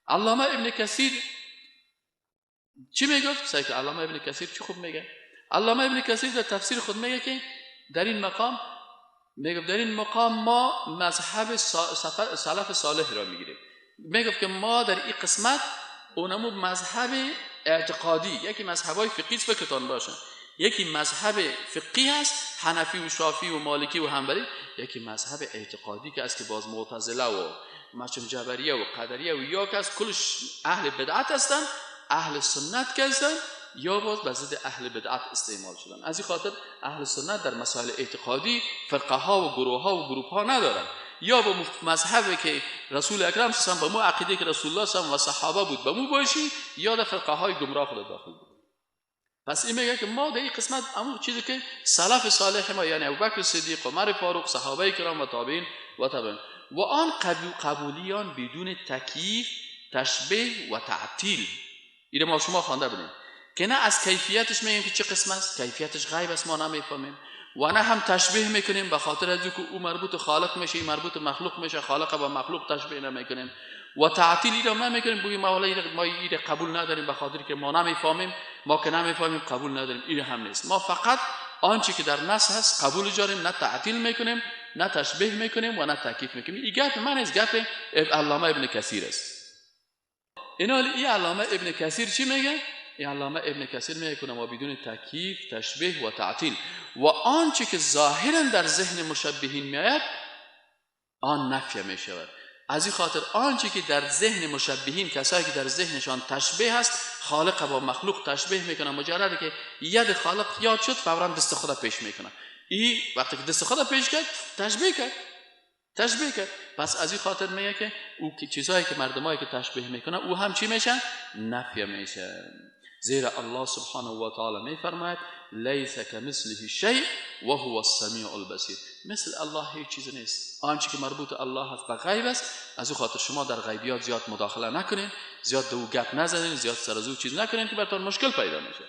علامه ابن کثیر چی میگفت؟ سعی علامه ابن کثیر چی خوب میگه؟ علامه ابن کثیر در تفسیر خود میگه که در این مقام میگفت در این مقام ما مذهب سلف صالح را میگیریم. میگفت که ما در این قسمت اونمو مذهب اعتقادی، یکی مذهبای فقهی فکرتان باشه، یکی مذهب فقهی هست حنفی و شافعی و مالکی و حنبلی، یکی مذهب اعتقادی که است که باز معتزله و مشم جبریه و قدریه و یا که از کلش اهل بدعت هستن، اهل سنت که هستن یا باز به ضد اهل بدعت استعمال شدن. از این خاطر اهل سنت در مسائل اعتقادی فرقه ها و گروه ها و گروپ ها ندارن، یا با مذهبی که رسول اکرم صلی الله علیه و با عقیده که رسول الله صلی الله علیه و صحابه بود با مو باشی، یا در فرقه های گمراه خود داخل بود. پس این میگه که ما در این قسمت همون چیزی که سلف صالح ما یعنی ابوبکر صدیق، عمر فاروق، صحابه کرام و تابعین و تابعین و آن قبولیان بدون تکییف، تشبیه و تعطیل، این ما شما خوانده بودیم که نه از کیفیتش میگیم که چه قسم است، کیفیتش غیب است ما نمیفهمیم، و نه هم تشبیه میکنیم به خاطر از اینکه او مربوط خالق میشه این مربوط مخلوق میشه، خالق با مخلوق تشبیه نمیکنیم، و تعطیلی را نمیکنیم بگیم ما این قبول نداریم به خاطر که ما نمیفهمیم، ما که نمیفهمیم قبول نداریم. این هم نیست، ما فقط آنچه که در نص هست قبول داریم، نه تعطیل میکنیم نه تشبیه میکنیم و نه تکییف میکنیم. این گپ من از گپ علامه ابن کثیر است. این علامه ابن کثیر چی میگه؟ این علامه ابن کثیر میگه که ما بدون تکییف، تشبیه و تعطیل و آنچه که ظاهرا در ذهن مشبهین میاد آن نفی میشود. از این خاطر آنچه که در ذهن مشبهین، کسایی که در ذهنشان تشبیه هست، خالق با مخلوق تشبیه میکنن، مجرد که ید خالق یاد شد فوراً دست خود پیش میکنن، این وقتی که دست خود پیش کرد تشبیه کرد. پس از این خاطر میگه که او چیزایی که مردمایی که تشبیه میکنن او هم چی میشن؟ نفی میشن. زیرا الله سبحانه و تعالی میفرماید لیس کمثله شیء و هو السمیع البصیر، مثل الله هیچ چیز نیست. آنچه که مربوط الله هست به غیب است، از او خاطر شما در غیبیات زیاد مداخله نکنین، زیاد دو گپ نزنین، زیاد سر از او چیز نکنین که براتون مشکل پیدا میشه.